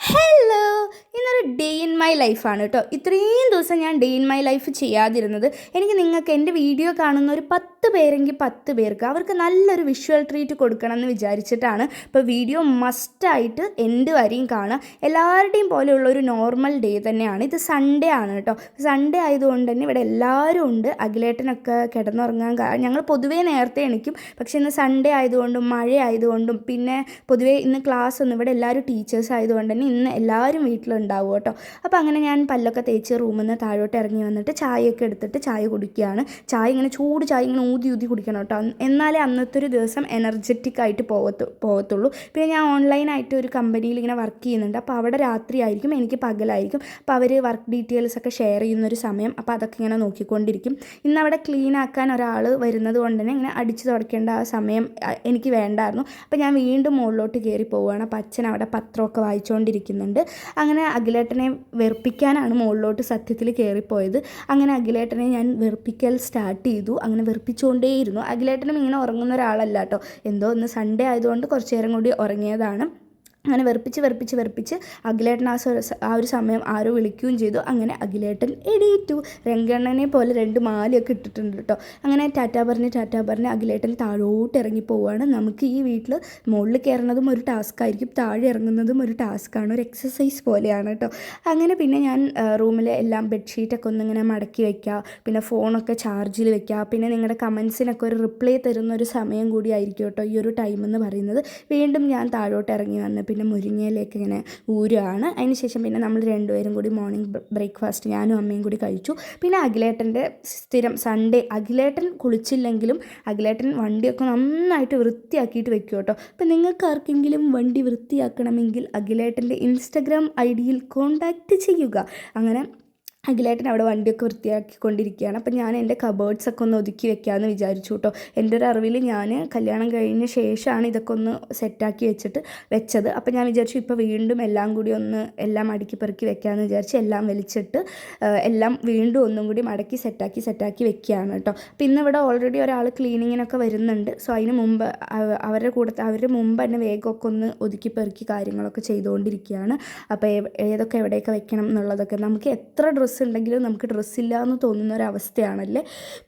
Hello, ഇന്നൊരു day in my ലൈഫാണ് കേട്ടോ. ഇത്രയും ദിവസം ഞാൻ ഡേ ഇൻ മൈ ലൈഫ് ചെയ്യാതിരുന്നത് എനിക്ക് നിങ്ങൾക്ക് എൻ്റെ വീഡിയോ കാണുന്ന ഒരു 10 പേരെങ്കിൽ 10 പേർക്ക് അവർക്ക് നല്ലൊരു വിഷ്വൽ ട്രീറ്റ് കൊടുക്കണം എന്ന് വിചാരിച്ചിട്ടാണ്. ഇപ്പോൾ വീഡിയോ മസ്റ്റായിട്ട് എൻഡ് വരെയും കാണുക. എല്ലാവരുടെയും പോലെയുള്ള ഒരു നോർമൽ ഡേ തന്നെയാണ്. ഇത് സൺഡേ ആണ് കേട്ടോ. സൺഡേ ആയതുകൊണ്ട് തന്നെ ഇവിടെ എല്ലാവരും ഉണ്ട്. അഖിലേട്ടനൊക്കെ കിടന്നുറങ്ങാൻ ഞങ്ങൾ പൊതുവേ നേരത്തെ എണിക്കും. പക്ഷേ ഇന്ന് സൺഡേ ആയതുകൊണ്ടും മഴ ആയതുകൊണ്ടും പിന്നെ പൊതുവേ ഇന്ന് ക്ലാസ് ഒന്നും ഇവിടെ എല്ലാവരും ടീച്ചേഴ്സ് ആയതുകൊണ്ട് തന്നെ ഇന്ന് എല്ലാവരും വീട്ടിലുണ്ടാവും കേട്ടോ. അപ്പോൾ അങ്ങനെ ഞാൻ പല്ലൊക്കെ തേച്ച് റൂമിൽ നിന്ന് താഴോട്ട് ഇറങ്ങി വന്നിട്ട് ചായയൊക്കെ എടുത്തിട്ട് ചായ കുടിക്കുകയാണ്. ചായ ഇങ്ങനെ ചൂട് ചായ ഇങ്ങനെ ഊതി ഊതി കുടിക്കണം കേട്ടോ. എന്നാലേ അന്നത്തെ ഒരു ദിവസം എനർജറ്റിക് ആയിട്ട് പോകത്തുള്ളൂ. പിന്നെ ഞാൻ ഓൺലൈനായിട്ട് ഒരു കമ്പനിയിൽ ഇങ്ങനെ വർക്ക് ചെയ്യുന്നുണ്ട്. അപ്പോൾ അവിടെ രാത്രി ആയിരിക്കും, എനിക്ക് പകലായിരിക്കും. അപ്പോൾ അവർ വർക്ക് ഡീറ്റെയിൽസ് ഒക്കെ ഷെയർ ചെയ്യുന്നൊരു സമയം. അപ്പോൾ അതൊക്കെ ഇങ്ങനെ നോക്കിക്കൊണ്ടിരിക്കും. ഇന്ന് അവിടെ ക്ലീൻ ആക്കാൻ ഒരാൾ വരുന്നത് കൊണ്ട് തന്നെ ഇങ്ങനെ അടിച്ചു തുടയ്ക്കേണ്ട ആ സമയം എനിക്ക് വേണ്ടായിരുന്നു. അപ്പോൾ ഞാൻ വീണ്ടും മുകളിലോട്ട് കയറി പോവുകയാണ്. അപ്പോൾ അച്ഛൻ അവിടെ പത്രമൊക്കെ വായിച്ചുകൊണ്ടിരിക്കുന്നുണ്ട്. അങ്ങനെ അഖിലേട്ടനെ വെറുപ്പിക്കാനാണ് മുകളിലോട്ട് സത്യത്തിൽ കയറിപ്പോയത്. അങ്ങനെ അഖിലേട്ടനെ ഞാൻ വെറുപ്പിക്കൽ സ്റ്റാർട്ട് ചെയ്തു. അങ്ങനെ വെറുപ്പിച്ചുകൊണ്ടേയിരുന്നു. അഖിലേട്ടനും ഇങ്ങനെ ഉറങ്ങുന്ന ഒരാളല്ല കേട്ടോ. എന്തോ ഇന്ന് സൺഡേ ആയതുകൊണ്ട് കുറച്ച് നേരം കൂടി ഉറങ്ങിയതാണ്. അങ്ങനെ വെറുപ്പിച്ച് അഖിലേട്ടൻ ആ ഒരു സമയം ആരോ വിളിക്കുകയും ചെയ്തു. അങ്ങനെ അഖിലേട്ടൻ എണീറ്റു. രംഗണ്ണനെ പോലെ 2 മാലയൊക്കെ ഇട്ടിട്ടുണ്ട് കേട്ടോ. അങ്ങനെ ടാറ്റാ പറഞ്ഞ് അഖിലേട്ടൻ താഴോട്ട് ഇറങ്ങി പോവുകയാണ്. നമുക്ക് ഈ വീട്ടിൽ മുകളിൽ കയറുന്നതും ഒരു ടാസ്ക് ആയിരിക്കും, താഴെ ഇറങ്ങുന്നതും ഒരു ടാസ്ക്കാണ്, ഒരു എക്സസൈസ് പോലെയാണ് കേട്ടോ. അങ്ങനെ പിന്നെ ഞാൻ റൂമിലെ എല്ലാം ബെഡ്ഷീറ്റൊക്കെ ഒന്നിങ്ങനെ മടക്കി വയ്ക്കുക, പിന്നെ ഫോണൊക്കെ ചാർജിൽ വയ്ക്കുക, പിന്നെ നിങ്ങളുടെ കമൻസിനൊക്കെ ഒരു റിപ്ലൈ തരുന്ന ഒരു സമയം കൂടി ആയിരിക്കും കേട്ടോ ഈ ഒരു ടൈം എന്ന് പറയുന്നത്. വീണ്ടും ഞാൻ താഴോട്ട് ഇറങ്ങി വന്ന് പിന്നെ മുരിങ്ങയിലേക്ക് ഇങ്ങനെ ഊരുകയാണ്. അതിനുശേഷം പിന്നെ നമ്മൾ 2 പേരും കൂടി മോർണിംഗ് ബ്രേക്ക്ഫാസ്റ്റ് ഞാനും അമ്മയും കൂടി കഴിച്ചു. പിന്നെ അഖിലേട്ടൻ്റെ സ്ഥിരം സൺഡേ അഖിലേട്ടൻ കുളിച്ചില്ലെങ്കിലും അഖിലേട്ടൻ വണ്ടിയൊക്കെ നന്നായിട്ട് വൃത്തിയാക്കിയിട്ട് വെക്കും കേട്ടോ. അപ്പം നിങ്ങൾക്ക് ആർക്കെങ്കിലും വണ്ടി വൃത്തിയാക്കണമെങ്കിൽ അഖിലേട്ടൻ്റെ ഇൻസ്റ്റഗ്രാം ID-യിൽ കോൺടാക്റ്റ് ചെയ്യുക. അങ്ങനെ അഖിലേട്ടൻ അവിടെ വണ്ടിയൊക്കെ വൃത്തിയാക്കിക്കൊണ്ടിരിക്കുകയാണ്. അപ്പം ഞാൻ എൻ്റെ കബേർഡ്സൊക്കെ ഒന്ന് ഒതുക്കി വെക്കാമെന്ന് വിചാരിച്ചു കേട്ടോ. എൻ്റെ ഒരു അറിവിൽ ഞാൻ കല്യാണം കഴിഞ്ഞ ശേഷമാണ് ഇതൊക്കെ ഒന്ന് സെറ്റാക്കി വെച്ചത്. അപ്പം ഞാൻ വിചാരിച്ചു ഇപ്പോൾ വീണ്ടും എല്ലാം കൂടി ഒന്ന് എല്ലാം അടുക്കി പെറുക്കി വെക്കാമെന്ന് വിചാരിച്ച് എല്ലാം വലിച്ചിട്ട് എല്ലാം വീണ്ടും ഒന്നും കൂടി മടക്കി സെറ്റാക്കി വെക്കുകയാണ് കേട്ടോ. അപ്പം ഇന്നിവിടെ ഓൾറെഡി ഒരാൾ ക്ലീനിങ്ങിനൊക്കെ വരുന്നുണ്ട്. സോ അതിന് മുമ്പ് അവരുടെ മുമ്പ് തന്നെ വേഗമൊക്കെ ഒന്ന് ഒതുക്കി പെറുക്കി കാര്യങ്ങളൊക്കെ ചെയ്തുകൊണ്ടിരിക്കുകയാണ്. അപ്പോൾ ഏതൊക്കെ എവിടെയൊക്കെ വെക്കണം എന്നുള്ളതൊക്കെ നമുക്ക് എത്ര ഡ്രസ്സ് ഉണ്ടെങ്കിലും നമുക്ക് ഡ്രസ്സില്ല എന്ന് തോന്നുന്ന ഒരവസ്ഥയാണല്ലേ.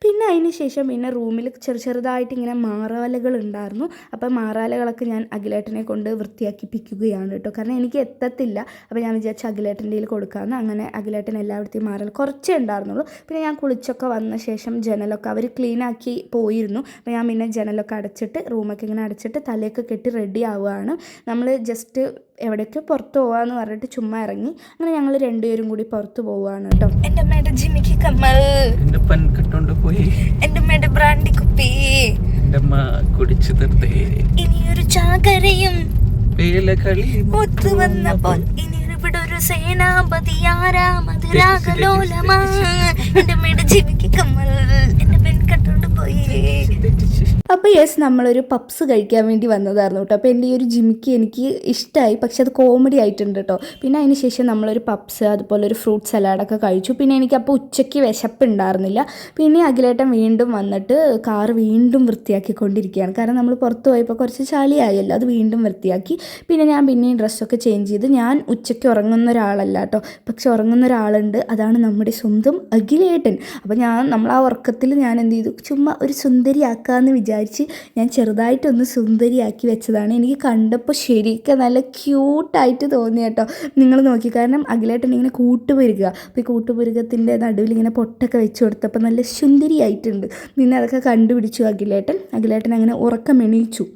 പിന്നെ അതിന് ശേഷം പിന്നെ റൂമിൽ ചെറുതായിട്ട് ഇങ്ങനെ മാറാലകൾ ഉണ്ടായിരുന്നു. അപ്പോൾ മാറാലകളൊക്കെ ഞാൻ അഖിലേട്ടനെ കൊണ്ട് വൃത്തിയാക്കിപ്പിക്കുകയാണ് കേട്ടോ. കാരണം എനിക്ക് എത്തത്തില്ല. അപ്പോൾ ഞാൻ വിചാരിച്ചു അഖിലേട്ടൻ്റെ കയ്യിൽ കൊടുക്കാമെന്ന്. അങ്ങനെ അഖിലേട്ടൻ എല്ലായിടത്തെയും മാറൽ കുറച്ചേ ഉണ്ടായിരുന്നുള്ളൂ. പിന്നെ ഞാൻ കുളിച്ചൊക്കെ വന്ന ശേഷം ജനലൊക്കെ അവർ ക്ലീനാക്കി പോയിരുന്നു. അപ്പോൾ ഞാൻ പിന്നെ ജനലൊക്കെ അടച്ചിട്ട് റൂമൊക്കെ ഇങ്ങനെ അടച്ചിട്ട് തലയൊക്കെ കെട്ടി റെഡി ആവുകയാണ്. നമ്മൾ ജസ്റ്റ് എവിടേക്ക് പുറത്ത് പോകാമെന്ന് പറഞ്ഞിട്ട് ചുമ്മാ ഇറങ്ങി. അങ്ങനെ ഞങ്ങൾ 2 പേരും കൂടി പുറത്ത് പോവുകയാണ് കേട്ടോ. എൻ്റെ അമ്മയുടെ ജിമിക്ക് കമ്മൽ, എൻ്റെ പൻകട്ടോണ്ട് പോയി, എൻ്റെ അമ്മയുടെ ബ്രാൻഡി കുപ്പി, എൻ്റെ അമ്മ കുടിച്ചു തീർത്തേ, ഇനിയൊരു ചാകരയും വേലകളി ഒത്തു വന്നപ്പോൾ ഇനി ഇവിടെ ഒരു സേനാപതിയാരാമത് രാഗലോലമാ, എൻ്റെ അമ്മയുടെ ജിമിക്ക് കമ്മൽ, എൻ്റെ പെൻകട്ടോണ്ട് പോയി. അപ്പോൾ നമ്മളൊരു പപ്സ് കഴിക്കാൻ വേണ്ടി വന്നതായിരുന്നു കേട്ടോ. അപ്പോൾ എൻ്റെ ഈ ഒരു ജിമിക്ക് എനിക്ക് ഇഷ്ടമായി, പക്ഷെ അത് കോമഡി ആയിട്ടുണ്ട് കേട്ടോ. പിന്നെ അതിന് ശേഷം നമ്മളൊരു പപ്സ് അതുപോലെ ഒരു ഫ്രൂട്ട് സലാഡൊക്കെ കഴിച്ചു. പിന്നെ എനിക്കപ്പോൾ ഉച്ചയ്ക്ക് വിശപ്പുണ്ടായിരുന്നില്ല. പിന്നെ അഖിലേട്ടൻ വീണ്ടും വന്നിട്ട് കാറ് വീണ്ടും വൃത്തിയാക്കിക്കൊണ്ടിരിക്കുകയാണ്. കാരണം നമ്മൾ പുറത്ത് പോയപ്പോൾ കുറച്ച് ചളിയായല്ലോ, അത് വീണ്ടും വൃത്തിയാക്കി. പിന്നെ ഞാൻ പിന്നെയും ഡ്രസ്സൊക്കെ ചേഞ്ച് ചെയ്ത്. ഞാൻ ഉച്ചയ്ക്ക് ഉറങ്ങുന്ന ഒരാളല്ല കേട്ടോ, പക്ഷെ ഉറങ്ങുന്ന ഒരാളുണ്ട്, അതാണ് നമ്മുടെ സ്വന്തം അഖിലേട്ടൻ. അപ്പോൾ നമ്മൾ ആ ഉറക്കത്തിൽ ഞാൻ എന്ത് ചെയ്തു, ചുമ്മാ ഒരു സുന്ദരിയാക്കാമെന്ന് വിചാരിച്ച് ഞാൻ ചെറുതായിട്ടൊന്ന് സുന്ദരിയാക്കി വെച്ചതാണ്. എനിക്ക് കണ്ടപ്പോൾ ശരിക്കും നല്ല ക്യൂട്ടായിട്ട് തോന്നി കേട്ടോ. നിങ്ങൾ നോക്കി, കാരണം അഖിലേട്ടൻ ഇങ്ങനെ കൂട്ടുപുരുക. അപ്പോൾ ഈ കൂട്ടുപുരുകത്തിൻ്റെ നടുവിൽ ഇങ്ങനെ പൊട്ടൊക്കെ വെച്ച് കൊടുത്തപ്പോൾ നല്ല സുന്ദരിയായിട്ടുണ്ട്. പിന്നെ അതൊക്കെ കണ്ടുപിടിച്ചു അഖിലേട്ടൻ അങ്ങനെ ഉറക്കം എണീച്ചു.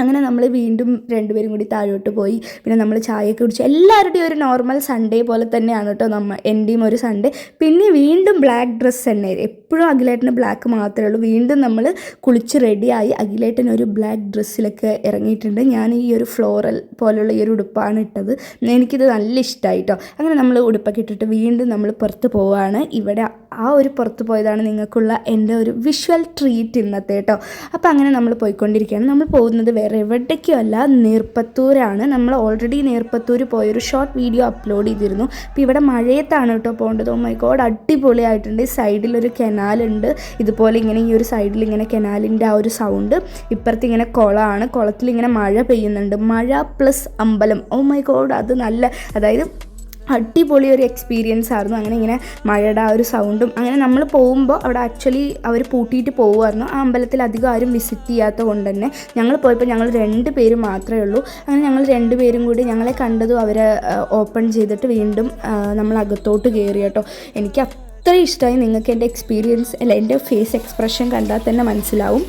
അങ്ങനെ നമ്മൾ വീണ്ടും 2 പേരും കൂടി താഴോട്ട് പോയി. പിന്നെ നമ്മൾ ചായയൊക്കെ കുടിച്ചു. എല്ലാവരുടെയും ഒരു നോർമൽ സൺഡേ പോലെ തന്നെയാണ് കേട്ടോ എൻ്റെയും ഒരു സൺഡേ. പിന്നെ വീണ്ടും ബ്ലാക്ക് ഡ്രസ്സ് തന്നെ, എപ്പോഴും അഖിലേട്ടന് ബ്ലാക്ക് മാത്രമേ ഉള്ളൂ. വീണ്ടും നമ്മൾ കുളിച്ച് റെഡിയായി. അഖിലേട്ടൻ ഒരു ബ്ലാക്ക് ഡ്രസ്സിലൊക്കെ ഇറങ്ങിയിട്ടുണ്ട്. ഞാൻ ഈ ഒരു ഫ്ലോറൽ പോലുള്ള ഈ ഒരു ഉടുപ്പാണ് ഇട്ടത്. എനിക്കിത് നല്ല ഇഷ്ടമായി കേട്ടോ. അങ്ങനെ നമ്മൾ ഉടുപ്പൊക്കെ ഇട്ടിട്ട് വീണ്ടും നമ്മൾ പുറത്ത് പോവുകയാണ്. ഇവിടെ ആ ഒരു പുറത്ത് പോയതാണ് നിങ്ങൾക്കുള്ള എൻ്റെ ഒരു വിഷ്വൽ ട്രീറ്റ് ഇന്നത്തെ കേട്ടോ. അപ്പോൾ അങ്ങനെ നമ്മൾ പോയിക്കൊണ്ടിരിക്കുകയാണ്. നമ്മൾ പോകുന്നത് വേറെ വേറെ എവിടേക്കും അല്ല, നീർപ്പത്തൂരാണ്. നമ്മൾ ഓൾറെഡി നീർപ്പത്തൂർ പോയൊരു ഷോർട്ട് വീഡിയോ അപ്ലോഡ് ചെയ്തിരുന്നു. അപ്പോൾ ഇവിടെ മഴയത്താണ് കേട്ടോ പോകേണ്ടത്. ഓ മൈ ഗോഡ്, അടിപൊളിയായിട്ടുണ്ട്. സൈഡിലൊരു കനാലുണ്ട്. ഇതുപോലെ ഇങ്ങനെ ഈ ഒരു സൈഡിൽ ഇങ്ങനെ കനാലിൻ്റെ ആ ഒരു സൗണ്ട്. ഇപ്പുറത്ത് ഇങ്ങനെ കുളമാണ്. കുളത്തിൽ ഇങ്ങനെ മഴ പെയ്യുന്നുണ്ട്. മഴ പ്ലസ് അമ്പലം. ഓ മൈ ഗോഡ്, അത് നല്ല, അതായത് അടിപൊളി ഒരു എക്സ്പീരിയൻസ് ആയിരുന്നു. അങ്ങനെ ഇങ്ങനെ മഴയുടെ ആ ഒരു സൗണ്ടും. അങ്ങനെ നമ്മൾ പോകുമ്പോൾ അവിടെ ആക്ച്വലി അവർ പൂട്ടിയിട്ട് പോകുമായിരുന്നു. ആ അമ്പലത്തിൽ അധികം ആരും വിസിറ്റ് ചെയ്യാത്തത് കൊണ്ട് തന്നെ ഞങ്ങൾ പോയപ്പോൾ ഞങ്ങൾ 2 പേര് മാത്രമേ ഉള്ളൂ. അങ്ങനെ ഞങ്ങൾ 2 പേരും കൂടി ഞങ്ങളെ കണ്ടതും അവരെ ഓപ്പൺ ചെയ്തിട്ട് വീണ്ടും നമ്മൾ അകത്തോട്ട് കയറി കേട്ടോ. എനിക്ക് അത്ര ഇഷ്ടമായി. നിങ്ങൾക്ക് എൻ്റെ എക്സ്പീരിയൻസ് അല്ല, എൻ്റെ ഫേസ് എക്സ്പ്രഷൻ കണ്ടാൽ തന്നെ മനസ്സിലാവും.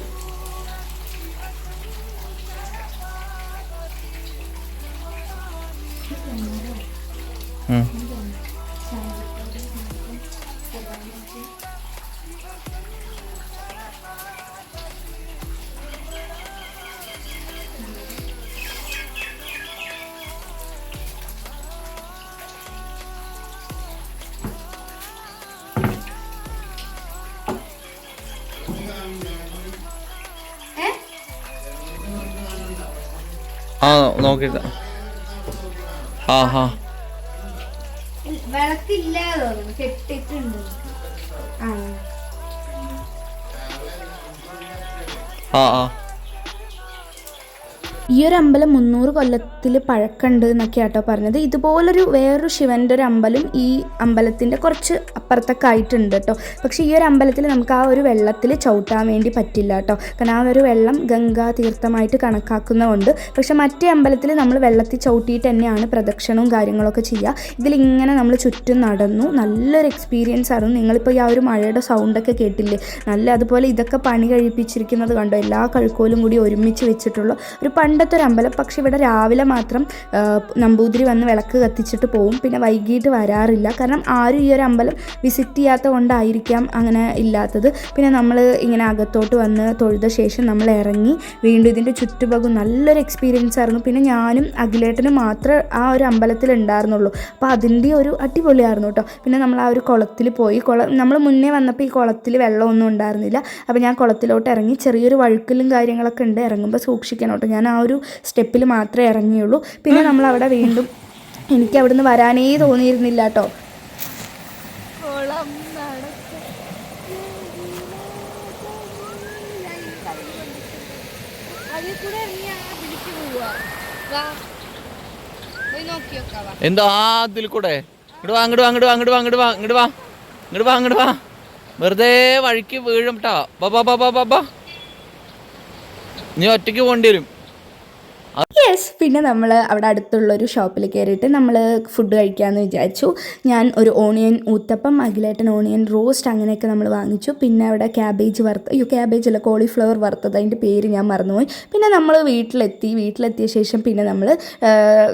ആ നോക്കിട്ട് വിളക്കില്ല തോന്നുന്നു, കെട്ടിട്ടുണ്ട്. ഈ ഒരു അമ്പലം 300 കൊല്ലത്തിൽ പഴക്കമുണ്ട് എന്നൊക്കെ ആട്ടോ പറഞ്ഞത്. ഇതുപോലൊരു വേറൊരു ശിവൻ്റെ ഒരു അമ്പലം ഈ അമ്പലത്തിൻ്റെ കുറച്ച് അപ്പുറത്തൊക്കെ ആയിട്ടുണ്ട് കേട്ടോ. പക്ഷേ ഈ ഒരു അമ്പലത്തിൽ നമുക്ക് ആ ഒരു വെള്ളത്തിൽ ചവിട്ടാൻ വേണ്ടി പറ്റില്ല കേട്ടോ. കാരണം ആ ഒരു വെള്ളം ഗംഗാ തീർത്ഥമായിട്ട് കണക്കാക്കുന്നതുകൊണ്ട്. പക്ഷേ മറ്റേ അമ്പലത്തിൽ നമ്മൾ വെള്ളത്തിൽ ചവിട്ടിയിട്ട് തന്നെയാണ് പ്രദക്ഷിണവും കാര്യങ്ങളൊക്കെ ചെയ്യുക. ഇതിലിങ്ങനെ നമ്മൾ ചുറ്റും നടന്നു. നല്ലൊരു എക്സ്പീരിയൻസ് ആയിരുന്നു. നിങ്ങളിപ്പോൾ ഈ ആ ഒരു മഴയുടെ സൗണ്ടൊക്കെ കേട്ടില്ലേ, നല്ല. അതുപോലെ ഇതൊക്കെ പണി കഴിപ്പിച്ചിരിക്കുന്നത് കണ്ടോ, എല്ലാ കഴുക്കോലും കൂടി ഒരുമിച്ച് വെച്ചിട്ടുള്ള ഒരു പണ്ടത്തെ ഒരു അമ്പലം. പക്ഷേ ഇവിടെ രാവിലെ മാത്രം നമ്പൂതിരി വന്ന് വിളക്ക് കത്തിച്ചിട്ട് പോവും. പിന്നെ വൈകിട്ട് വരാറില്ല. കാരണം ആരും ഈ ഒരു അമ്പലം വിസിറ്റ് ചെയ്യാത്ത കൊണ്ടായിരിക്കാം അങ്ങനെ ഇല്ലാത്തത്. പിന്നെ നമ്മൾ ഇങ്ങനെ അകത്തോട്ട് വന്ന് തൊഴുത ശേഷം നമ്മൾ ഇറങ്ങി വീണ്ടും ഇതിൻ്റെ ചുറ്റുഭാഗം നല്ലൊരു എക്സ്പീരിയൻസ് ആയിരുന്നു. പിന്നെ ഞാനും അഖിലേട്ടനും മാത്രമേ ആ ഒരു അമ്പലത്തിൽ ഉണ്ടായിരുന്നുള്ളൂ. അപ്പോൾ അതിൻ്റെ ഒരു അടിപൊളിയായിരുന്നു കേട്ടോ. പിന്നെ നമ്മൾ ആ ഒരു കുളത്തിൽ പോയി. നമ്മൾ മുന്നേ വന്നപ്പോൾ ഈ കുളത്തിൽ വെള്ളമൊന്നും ഉണ്ടായിരുന്നില്ല. അപ്പോൾ ഞാൻ കുളത്തിലോട്ട് ഇറങ്ങി. ചെറിയൊരു വഴുക്കലും കാര്യങ്ങളൊക്കെ ഉണ്ട്, ഇറങ്ങുമ്പോൾ സൂക്ഷിക്കണം കേട്ടോ. ഞാൻ ആ ഒരു സ്റ്റെപ്പിൽ മാത്രമേ ഇറങ്ങിയുള്ളൂ. പിന്നെ നമ്മളവിടെ വീണ്ടും, എനിക്ക് അവിടുന്ന് വരാനേ തോന്നിയിരുന്നില്ല കേട്ടോ. എന്തോ അതിൽ കൂടെ അങ്ങോട്ട് വാ വെറുതെ വഴിക്ക് വീഴും ട്ടാ. ബാ നീ ഒറ്റയ്ക്ക് പോകേണ്ടി വരും. യെസ്. പിന്നെ നമ്മൾ അവിടെ അടുത്തുള്ളൊരു ഷോപ്പിൽ കയറിയിട്ട് നമ്മൾ ഫുഡ് കഴിക്കാമെന്ന് വിചാരിച്ചു. ഞാൻ ഒരു ഓണിയൻ ഊത്തപ്പം, അഖിലേട്ടൻ ഓണിയൻ റോസ്റ്റ്, അങ്ങനെയൊക്കെ നമ്മൾ വാങ്ങിച്ചു. പിന്നെ അവിടെ ക്യാബേജ് അല്ല, കോളിഫ്ലവർ വറുത്തത്, അതിൻ്റെ പേര് ഞാൻ മറന്നുപോയി. പിന്നെ നമ്മൾ വീട്ടിലെത്തിയ ശേഷം പിന്നെ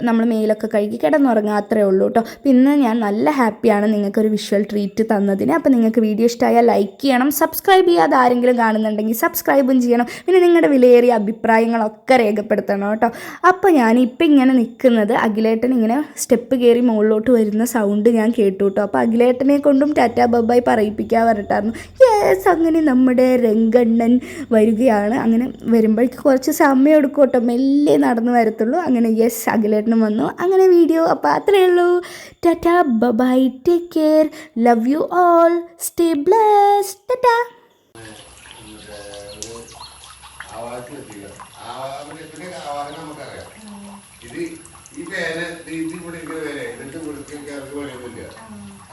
നമ്മൾ മേലൊക്കെ കഴുകി കിടന്നുറങ്ങാം, അത്രേ ഉള്ളൂ കേട്ടോ. പിന്നെ ഞാൻ നല്ല ഹാപ്പിയാണ് നിങ്ങൾക്കൊരു വിഷ്വൽ ട്രീറ്റ് തന്നതിന്. അപ്പോൾ നിങ്ങൾക്ക് വീഡിയോ ഇഷ്ടമായാൽ ലൈക്ക് ചെയ്യണം, സബ്സ്ക്രൈബ് ചെയ്യാതെ ആരെങ്കിലും കാണുന്നുണ്ടെങ്കിൽ സബ്സ്ക്രൈബും ചെയ്യണം. പിന്നെ നിങ്ങളുടെ വിലയേറിയ അഭിപ്രായങ്ങളൊക്കെ രേഖപ്പെടുത്തണം കേട്ടോ. അപ്പോൾ ഞാനിപ്പോൾ ഇങ്ങനെ നിൽക്കുന്നത്, അഖിലേട്ടൻ ഇങ്ങനെ സ്റ്റെപ്പ് കയറി മുകളിലോട്ട് വരുന്ന സൗണ്ട് ഞാൻ കേട്ടു കേട്ടോ. അപ്പോൾ അഖിലേട്ടനെ കൊണ്ടും ടാറ്റാ ബൈ പറയിപ്പിക്കാൻ പറഞ്ഞിട്ടായിരുന്നു. യെസ്, അങ്ങനെ നമ്മുടെ രംഗണ്ണൻ വരികയാണ്. അങ്ങനെ വരുമ്പോഴേക്ക് കുറച്ച് സമയം എടുക്കും കേട്ടോ, മെല്ലെ നടന്ന് വരത്തുള്ളൂ. അങ്ങനെ യെസ്, അഖിലേട്ടനും വന്നു. അങ്ങനെ വീഡിയോ അപ്പോൾ അത്രയേ ഉള്ളൂ. Tata bye, take care, love you all, stay blessed, Tata. നമുക്കറിയാം ഇത് ഈ പേന കൂടെ ഇങ്ങനെ പേന എന്നിട്ട് കൊടുക്കാൻ പണിയൊന്നുമില്ല.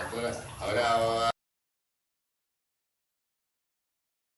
അത്ര അവരാ